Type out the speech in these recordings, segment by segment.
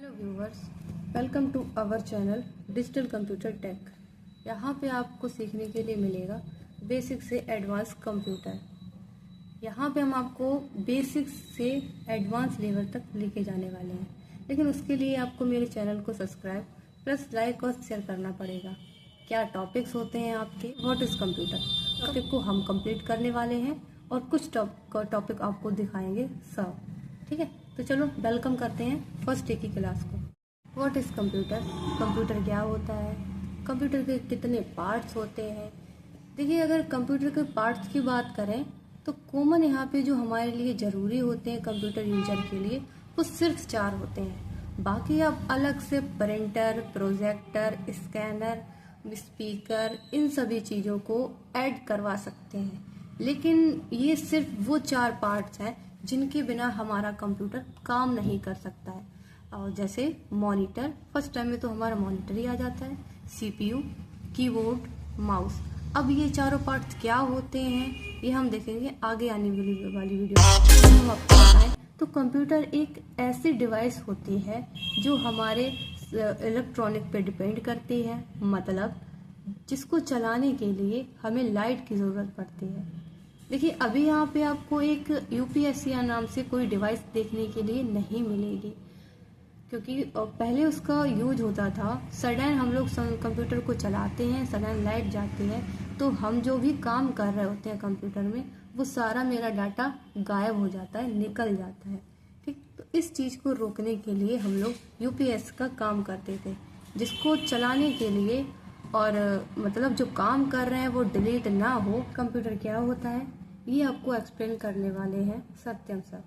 Hello viewers, welcome to our channel digital computer tech. यहाँ पे आपको सीखने के लिए मिलेगा बेसिक से एडवांस कंप्यूटर। यहाँ पे हम आपको बेसिक से एडवांस लेवल तक लेके जाने वाले हैं, लेकिन उसके लिए आपको मेरे चैनल को सब्सक्राइब प्लस लाइक और शेयर करना पड़ेगा। क्या टॉपिक्स होते हैं आपके, व्हाट इज़ कंप्यूटर, टॉपिक को हम कंप्लीट करने वाले हैं और कुछ टॉपिक आपको दिखाएंगे सब। ठीक है, तो चलो वेलकम करते हैं फर्स्ट डे की क्लास को। व्हाट इज़ कंप्यूटर, कंप्यूटर क्या होता है, कंप्यूटर के कितने पार्ट्स होते हैं। देखिए, अगर कंप्यूटर के पार्ट्स की बात करें तो कॉमन यहाँ पे जो हमारे लिए ज़रूरी होते हैं कंप्यूटर यूजर के लिए, वो सिर्फ 4 होते हैं। बाकी आप अलग से प्रिंटर, प्रोजेक्टर, स्कैनर, स्पीकर, इन सभी चीज़ों को ऐड करवा सकते हैं, लेकिन ये सिर्फ वो 4 पार्ट्स हैं जिनके बिना हमारा कंप्यूटर काम नहीं कर सकता है। और जैसे मॉनिटर, फर्स्ट टाइम में तो हमारा मॉनिटर ही आ जाता है, सीपीयू, कीबोर्ड, माउस। अब ये चारों पार्ट्स क्या होते हैं ये हम देखेंगे आगे आने वाली वीडियो में। हम आपको बताएं तो कंप्यूटर एक ऐसी डिवाइस होती है जो हमारे इलेक्ट्रॉनिक पे डिपेंड करती है, मतलब जिसको चलाने के लिए हमें लाइट की ज़रूरत पड़ती है। देखिए, अभी यहाँ पे आपको एक यूपीएससी नाम से कोई डिवाइस देखने के लिए नहीं मिलेगी, क्योंकि पहले उसका यूज होता था। सडन हम लोग कंप्यूटर को चलाते हैं, सडन लाइट जाती है, तो हम जो भी काम कर रहे होते हैं कंप्यूटर में, वो सारा मेरा डाटा गायब हो जाता है, निकल जाता है। ठीक, तो इस चीज़ को रोकने के लिए हम लोग यूपीएस का काम करते थे, जिसको चलाने के लिए और मतलब जो काम कर रहे हैं वो डिलीट ना हो। कंप्यूटर क्या होता है ये आपको एक्सप्लेन करने वाले हैं सत्यम सर।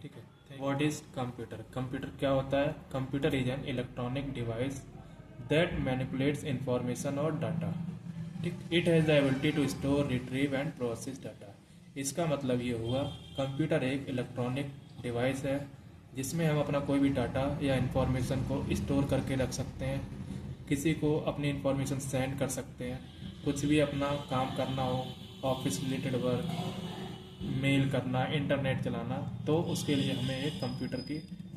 ठीक है, व्हाट इज कंप्यूटर? कंप्यूटर क्या होता है? Computer is an electronic device that manipulates information और डाटा। ठीक, it has the ability to store, retrieve and process data. इसका मतलब ये हुआ, कंप्यूटर एक इलेक्ट्रॉनिक डिवाइस है जिसमें हम अपना कोई भी डाटा या इंफॉर्मेशन को स्टोर करके रख सकते हैं, किसी को अपनी इंफॉर्मेशन सेंड कर सकते हैं, कुछ भी अपना काम करना हो, ऑफिस रिलेटेड वर्क, मेल करना, इंटरनेट चलाना, तो उसके लिए हमें एक कंप्यूटर की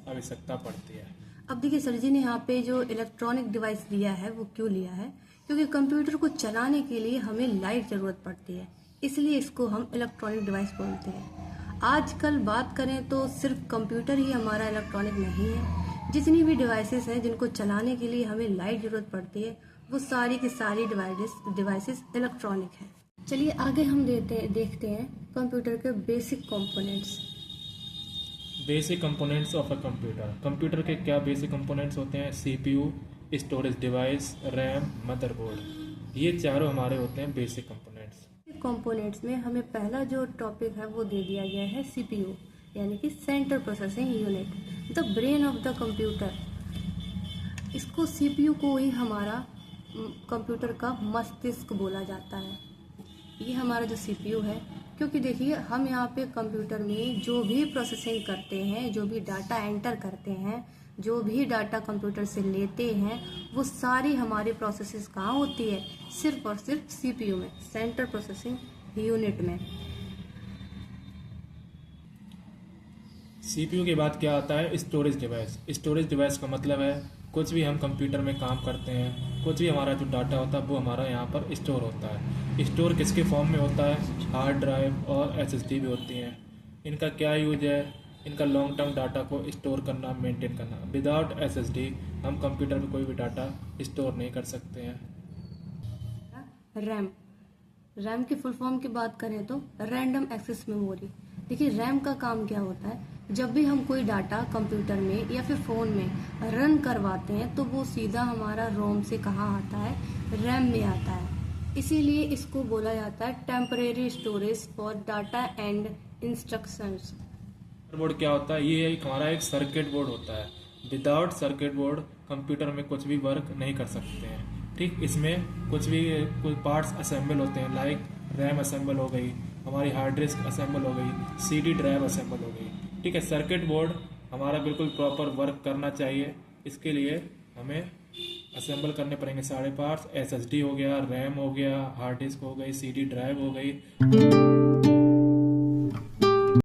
आवश्यकता पड़ती है। अब देखिए, सर जी ने यहाँ पे जो इलेक्ट्रॉनिक डिवाइस लिया है वो क्यों लिया है, क्योंकि कंप्यूटर को चलाने के लिए हमें लाइट जरूरत पड़ती है, इसलिए इसको हम इलेक्ट्रॉनिक डिवाइस बोलते हैं। आजकल बात करें तो सिर्फ कंप्यूटर ही हमारा इलेक्ट्रॉनिक नहीं है। जितनी भी डिवाइसेस हैं जिनको चलाने के लिए हमें लाइट जरूरत पड़ती है, वो सारी की सारी डिवाइसेस इलेक्ट्रॉनिक है। चलिए आगे हम देखते हैं कंप्यूटर के basic components. Basic components of a computer. Computer के क्या बेसिक कंपोनेंट्स होते हैं? CPU, storage device, RAM, motherboard. ये चारों हमारे होते हैं बेसिक कंपोनेंट्स। कंपोनेंट्स में हमें पहला जो टॉपिक है वो दे दिया गया है सीपीयू, यानी कि central processing unit, the brain of the computer. इसको सीपीयू को ही हमारा कंप्यूटर का मस्तिष्क बोला जाता है। ये हमारा जो सीपीयू है, क्योंकि देखिए हम यहाँ पे कंप्यूटर में जो भी प्रोसेसिंग करते हैं, जो भी डाटा एंटर करते हैं, जो भी डाटा कंप्यूटर से लेते हैं, वो सारी हमारी प्रोसेसेस कहाँ होती है? सिर्फ और सिर्फ सीपीयू में, सेंट्रल प्रोसेसिंग यूनिट में। सीपीयू के बाद क्या आता है? Storage device. स्टोरेज डिवाइस का मतलब है कुछ भी हम कंप्यूटर में काम करते हैं, कुछ भी हमारा जो डाटा होता है वो हमारा यहाँ पर स्टोर होता है। स्टोर किसके फॉर्म में होता है? हार्ड ड्राइव और एसएसडी भी होती हैं। इनका क्या यूज है? इनका लॉन्ग टर्म डाटा को स्टोर करना, मेंटेन करना। विदाउट एसएसडी हम कंप्यूटर में कोई भी डाटा स्टोर नहीं कर सकते हैं। रैम, रैम की फुल फॉर्म की बात करें तो रैंडम एक्सेस मेमोरी। देखिए, रैम का काम क्या होता है? जब भी हम कोई डाटा कंप्यूटर में या फिर फोन में रन करवाते हैं तो वो सीधा हमारा रोम से कहाँ आता है? रैम में आता है। इसीलिए इसको बोला जाता है temporary storage for data and instructions. Board क्या होता है? ये हमारा एक सर्किट बोर्ड होता है। विदाउट सर्किट बोर्ड कंप्यूटर में कुछ भी वर्क नहीं कर सकते हैं। ठीक, इसमें कुछ पार्ट्स असेंबल होते हैं, लाइक रैम असेंबल हो गई, हमारी हार्ड डिस्क असेंबल हो गई, सीडी ड्राइव असेंबल हो गई। ठीक है, सर्किट बोर्ड हमारा बिल्कुल प्रॉपर वर्क करना चाहिए, इसके लिए हमें असेंबल करने पड़ेंगे सारे पार्ट्स। एसएसडी हो गया, रैम हो गया, हार्ड डिस्क हो गई, सीडी ड्राइव हो गई।